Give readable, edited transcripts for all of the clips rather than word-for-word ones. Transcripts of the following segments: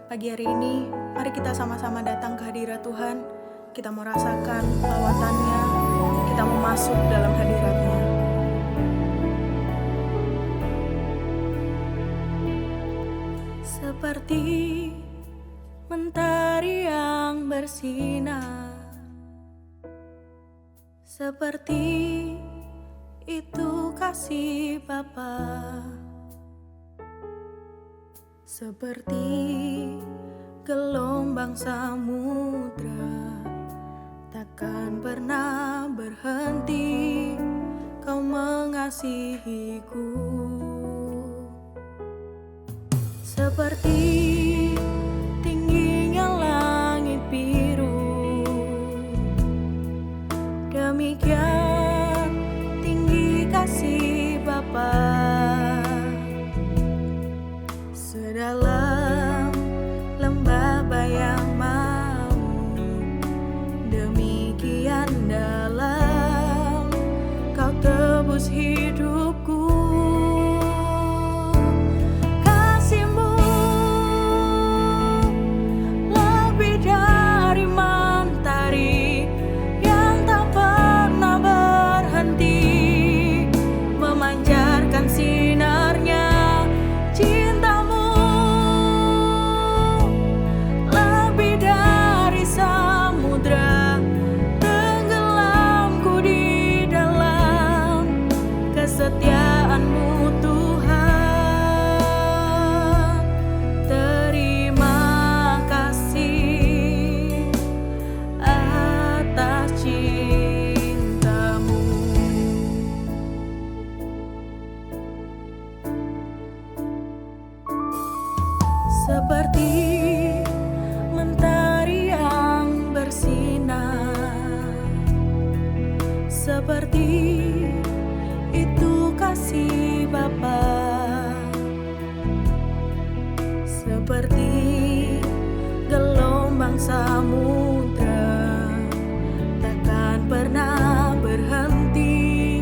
Pagi hari ini, mari kita sama-sama datang ke hadirat Tuhan. Kita mau rasakan lawatannya, kita mau masuk dalam hadiratnya. Seperti mentari yang bersinar, seperti itu kasih Bapa. Seperti gelombang samudra, takkan pernah berhenti Kau mengasihiku. Seperti tingginya langit biru, demikian tinggi kasih Bapa. Sedalam lembah bayang maut, demikian dalam Kau tebus hidupku. Kasih-Mu lebih dari mentari yang tak pernah berhenti memancarkan sinarnya. Kesetiaan-Mu Tuhan, terima kasih atas cinta-Mu. Seperti mentari yang bersinar, seperti itu kasih Bapa. Seperti gelombang samudra, takkan pernah berhenti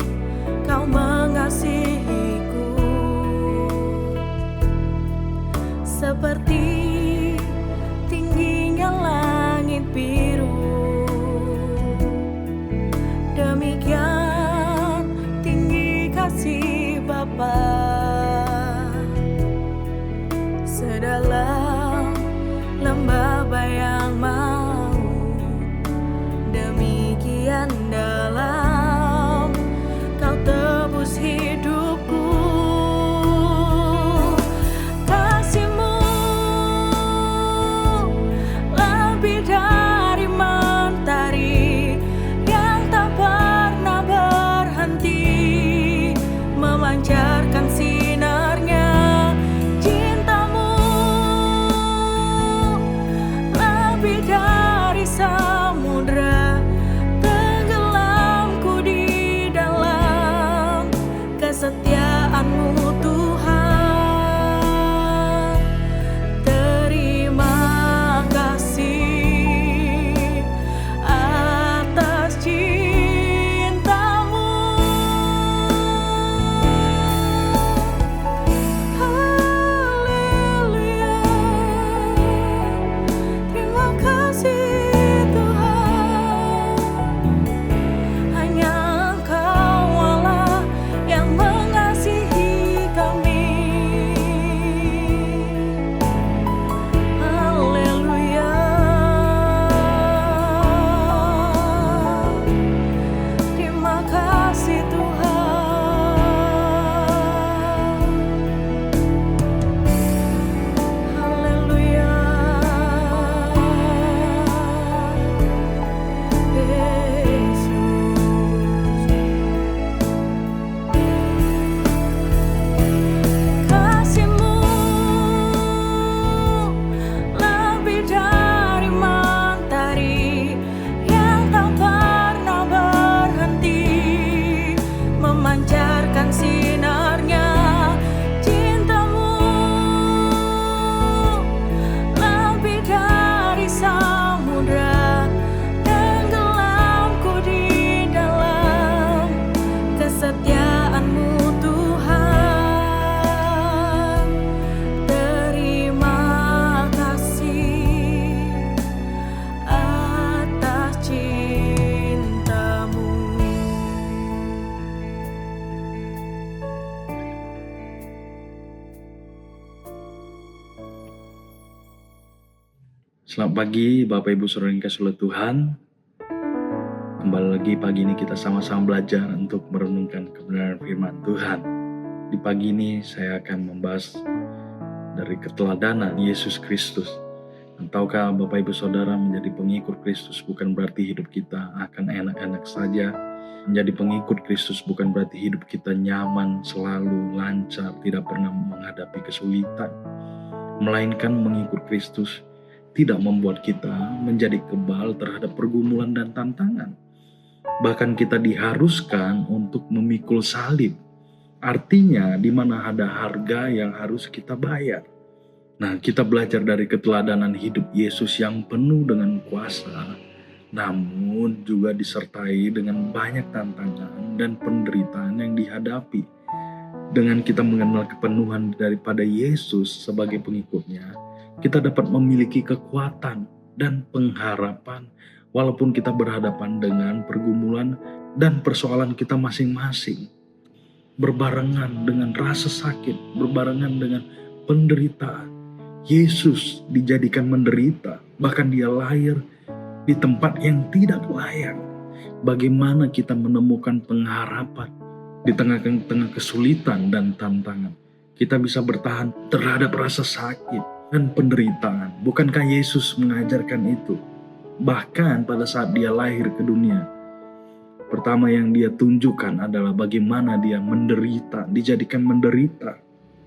Kau mengasihiku. Seperti tingginya langit biru, demikian kasih Bapa. Sedalam lembah bayang maut, demikian dalam Kau tebus hidupku. Kasih-Mu lebih dari mentari yang tak pernah berhenti memancarkan sinarnya. Cinta-Mu lebih dari samudra, tenggelamku di dalam kesetiaan-Mu Tuhan. Terima kasih atas cinta-Mu. Samudra tenggelam Selamat pagi Bapak Ibu Saudara yang kasih oleh Tuhan. Kembali lagi pagi ini kita sama-sama belajar untuk merenungkan kebenaran firman Tuhan. Di pagi ini saya akan membahas dari keteladanan Yesus Kristus. Dan tahukah Bapak Ibu Saudara, menjadi pengikut Kristus bukan berarti hidup kita akan enak-enak saja. Menjadi pengikut Kristus bukan berarti hidup kita nyaman, selalu lancar, tidak pernah menghadapi kesulitan. Melainkan mengikut Kristus tidak membuat kita menjadi kebal terhadap pergumulan dan tantangan. Bahkan kita diharuskan untuk memikul salib. Artinya di mana ada harga yang harus kita bayar. Nah, kita belajar dari keteladanan hidup Yesus yang penuh dengan kuasa, namun juga disertai dengan banyak tantangan dan penderitaan yang dihadapi. Dengan kita mengenal kepenuhan daripada Yesus sebagai pengikutnya, kita dapat memiliki kekuatan dan pengharapan walaupun kita berhadapan dengan pergumulan dan persoalan kita masing-masing. Berbarengan dengan rasa sakit, berbarengan dengan penderitaan. Yesus dijadikan menderita, bahkan dia lahir di tempat yang tidak layak. Bagaimana kita menemukan pengharapan di tengah-tengah kesulitan dan tantangan? Kita bisa bertahan terhadap rasa sakit dan penderitaan. Bukankah Yesus mengajarkan itu? Bahkan pada saat dia lahir ke dunia, pertama yang dia tunjukkan adalah bagaimana dia menderita, dijadikan menderita.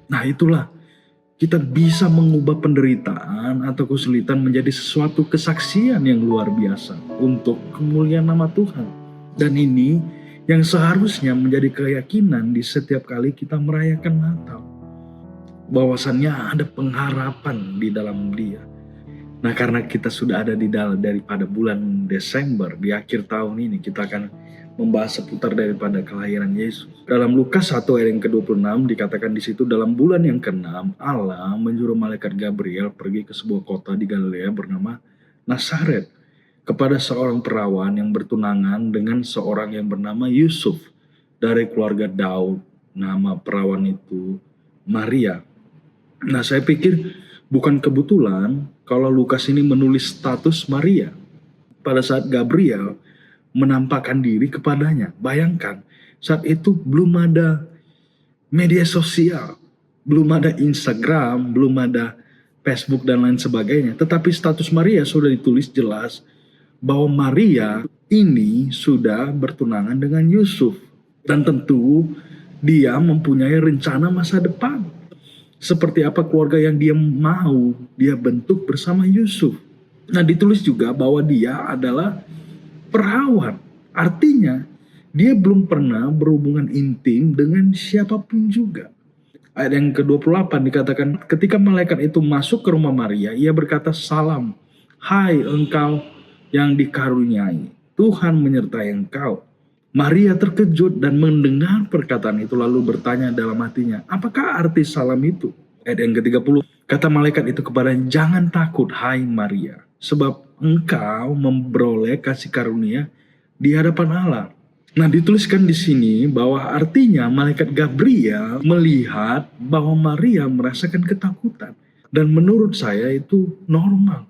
Nah, itulah kita bisa mengubah penderitaan atau kesulitan menjadi sesuatu kesaksian yang luar biasa untuk kemuliaan nama Tuhan. Dan ini yang seharusnya menjadi keyakinan di setiap kali kita merayakan Natal. Bahwasannya ada pengharapan di dalam dia. Nah, karena kita sudah ada di dalam daripada bulan Desember, di akhir tahun ini kita akan membahas seputar daripada kelahiran Yesus. Dalam Lukas 1 ayat yang ke-26 dikatakan di situ, dalam bulan yang ke-6 Allah menyuruh malaikat Gabriel pergi ke sebuah kota di Galilea bernama Nazaret kepada seorang perawan yang bertunangan dengan seorang yang bernama Yusuf dari keluarga Daud. Nama perawan itu Maria. Nah, saya pikir bukan kebetulan kalau Lukas ini menulis status Maria pada saat Gabriel menampakkan diri kepadanya. Bayangkan, saat itu belum ada media sosial, belum ada Instagram, belum ada Facebook dan lain sebagainya. Tetapi status Maria sudah ditulis jelas bahwa Maria ini sudah bertunangan dengan Yusuf. Dan tentu dia mempunyai rencana masa depan. Seperti apa keluarga yang dia mau dia bentuk bersama Yusuf. Nah, ditulis juga bahwa dia adalah perawan. Artinya dia belum pernah berhubungan intim dengan siapapun juga. Ayat yang ke-28 dikatakan, ketika malaikat itu masuk ke rumah Maria, ia berkata, salam, hai engkau yang dikaruniai, Tuhan menyertai engkau. Maria terkejut dan mendengar perkataan itu lalu bertanya dalam hatinya, apakah arti salam itu? Ayat yang ke-30, kata malaikat itu kepadanya, jangan takut hai Maria, sebab engkau memperoleh kasih karunia di hadapan Allah. Nah, dituliskan di sini bahwa artinya malaikat Gabriel melihat bahwa Maria merasakan ketakutan. Dan menurut saya itu normal.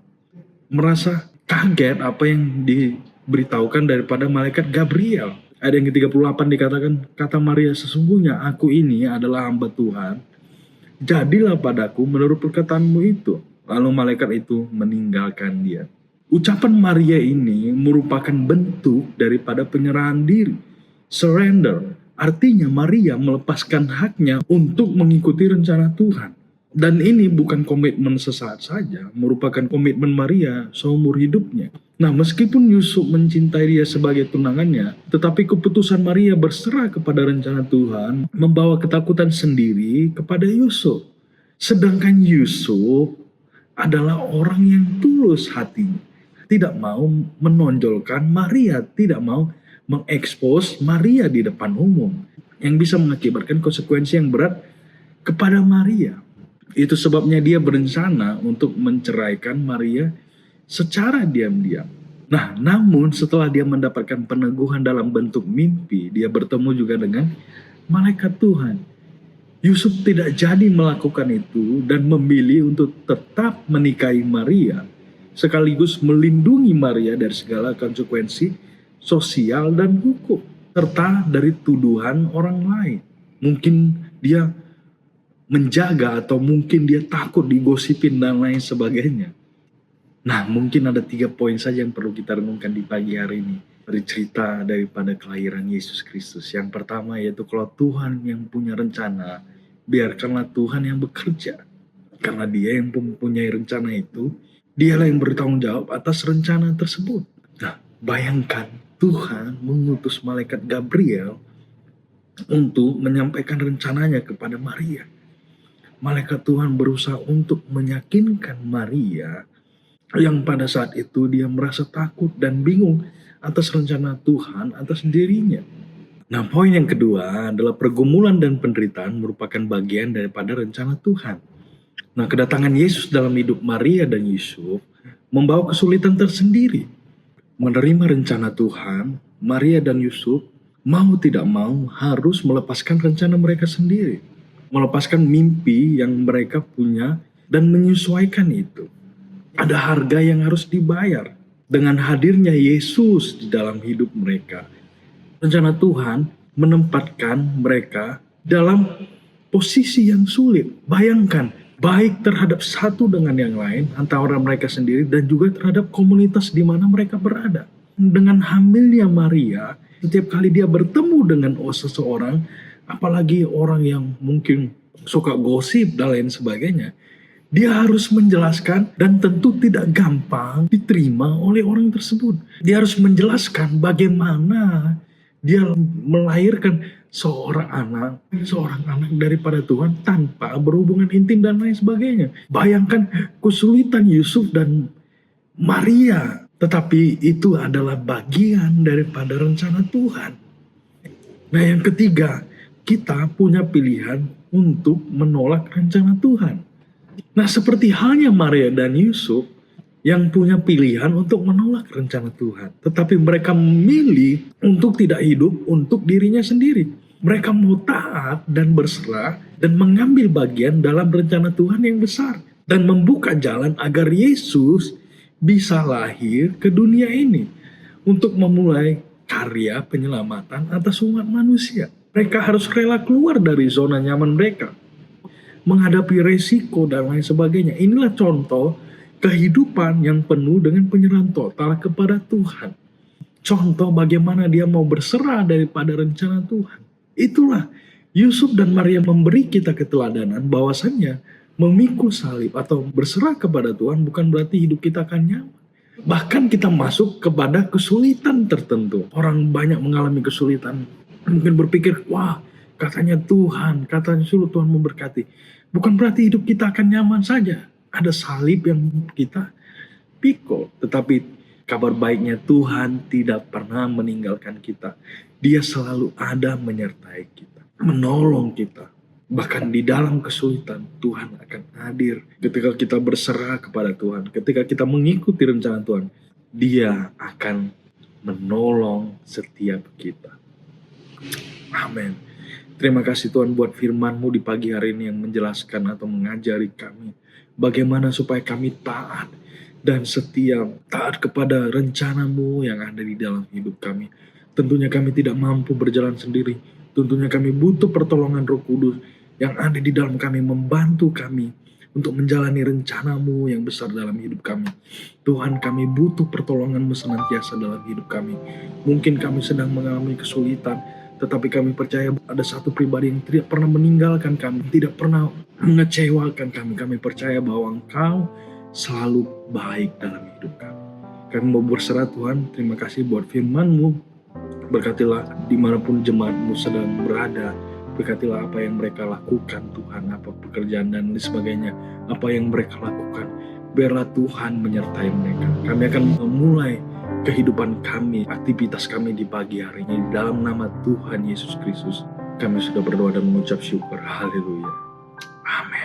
Merasa kaget apa yang diberitahukan daripada malaikat Gabriel. Ayat yang ke-38 dikatakan, kata Maria, sesungguhnya aku ini adalah hamba Tuhan. Jadilah padaku menurut perkataanmu itu. Lalu malaikat itu meninggalkan dia. Ucapan Maria ini merupakan bentuk daripada penyerahan diri. Surrender. Artinya Maria melepaskan haknya untuk mengikuti rencana Tuhan. Dan ini bukan komitmen sesaat saja, merupakan komitmen Maria seumur hidupnya. Nah, meskipun Yusuf mencintai dia sebagai tunangannya, tetapi keputusan Maria berserah kepada rencana Tuhan membawa ketakutan sendiri kepada Yusuf. Sedangkan Yusuf adalah orang yang tulus hatinya. Tidak mau menonjolkan Maria, tidak mau mengekspos Maria di depan umum, yang bisa mengakibatkan konsekuensi yang berat kepada Maria. Itu sebabnya dia berencana untuk menceraikan Maria secara diam-diam. Nah, namun setelah dia mendapatkan peneguhan dalam bentuk mimpi, dia bertemu juga dengan malaikat Tuhan. Yusuf tidak jadi melakukan itu dan memilih untuk tetap menikahi Maria sekaligus melindungi Maria dari segala konsekuensi sosial dan hukum, serta dari tuduhan orang lain. Mungkin dia menjaga atau mungkin dia takut digosipin dan lain sebagainya. Nah, mungkin ada 3 poin saja yang perlu kita renungkan di pagi hari ini dari cerita daripada kelahiran Yesus Kristus. Yang pertama yaitu kalau Tuhan yang punya rencana, biarkanlah Tuhan yang bekerja. Karena dia yang mempunyai rencana itu, dialah yang bertanggung jawab atas rencana tersebut. Nah, bayangkan Tuhan mengutus malaikat Gabriel untuk menyampaikan rencananya kepada Maria. Malaikat Tuhan berusaha untuk meyakinkan Maria yang pada saat itu dia merasa takut dan bingung atas rencana Tuhan atas dirinya. Nah, poin yang kedua adalah pergumulan dan penderitaan merupakan bagian daripada rencana Tuhan. Nah, kedatangan Yesus dalam hidup Maria dan Yusuf membawa kesulitan tersendiri. Menerima rencana Tuhan, Maria dan Yusuf mau tidak mau harus melepaskan rencana mereka sendiri. Melepaskan mimpi yang mereka punya dan menyesuaikan itu. Ada harga yang harus dibayar dengan hadirnya Yesus di dalam hidup mereka. Rencana Tuhan menempatkan mereka dalam posisi yang sulit. Bayangkan, baik terhadap satu dengan yang lain, antara mereka sendiri dan juga terhadap komunitas di mana mereka berada. Dengan hamilnya Maria, setiap kali dia bertemu dengan seseorang, apalagi orang yang mungkin suka gosip dan lain sebagainya, dia harus menjelaskan dan tentu tidak gampang diterima oleh orang tersebut. Dia harus menjelaskan bagaimana dia melahirkan seorang anak daripada Tuhan tanpa berhubungan intim dan lain sebagainya. Bayangkan kesulitan Yusuf dan Maria, tetapi itu adalah bagian daripada rencana Tuhan. Nah, yang ketiga, kita punya pilihan untuk menolak rencana Tuhan. Nah, seperti halnya Maria dan Yusuf yang punya pilihan untuk menolak rencana Tuhan, tetapi mereka memilih untuk tidak hidup untuk dirinya sendiri. Mereka mau taat dan berserah dan mengambil bagian dalam rencana Tuhan yang besar dan membuka jalan agar Yesus bisa lahir ke dunia ini untuk memulai karya penyelamatan atas umat manusia. Mereka harus rela keluar dari zona nyaman mereka, menghadapi resiko dan lain sebagainya. Inilah contoh kehidupan yang penuh dengan penyerahan total kepada Tuhan. Contoh bagaimana dia mau berserah daripada rencana Tuhan. Itulah Yusuf dan Maria memberi kita keteladanan bahwasannya memikul salib atau berserah kepada Tuhan bukan berarti hidup kita akan nyaman. Bahkan kita masuk kepada kesulitan tertentu. Orang banyak mengalami kesulitan. Mungkin berpikir, wah katanya Tuhan suruh Tuhan memberkati. Bukan berarti hidup kita akan nyaman saja. Ada salib yang kita pikul. Tetapi kabar baiknya Tuhan tidak pernah meninggalkan kita. Dia selalu ada menyertai kita, menolong kita. Bahkan di dalam kesulitan Tuhan akan hadir. Ketika kita berserah kepada Tuhan, ketika kita mengikuti rencana Tuhan, Dia akan menolong setiap kita. Amin. Terima kasih Tuhan buat firman-Mu di pagi hari ini yang menjelaskan atau mengajari kami bagaimana supaya kami taat dan setia, taat kepada rencana-Mu yang ada di dalam hidup kami. Tentunya kami tidak mampu berjalan sendiri. Tentunya kami butuh pertolongan Roh Kudus yang ada di dalam kami, membantu kami untuk menjalani rencana-Mu yang besar dalam hidup kami. Tuhan, kami butuh pertolongan-Mu senantiasa dalam hidup kami. Mungkin kami sedang mengalami kesulitan, tetapi kami percaya ada satu pribadi yang tidak pernah meninggalkan kami, tidak pernah mengecewakan kami. Kami percaya bahwa Engkau selalu baik dalam hidup kami. Kami mau berserah Tuhan, terima kasih buat firman-Mu. Berkatilah dimanapun jemaat-Mu sedang berada. Berkatilah apa yang mereka lakukan Tuhan, apa pekerjaan dan sebagainya, apa yang mereka lakukan. Biarlah Tuhan menyertai mereka. Kami akan memulai kehidupan kami, aktivitas kami di pagi hari ini. Dalam nama Tuhan Yesus Kristus, kami sudah berdoa dan mengucap syukur. Haleluya. Amin.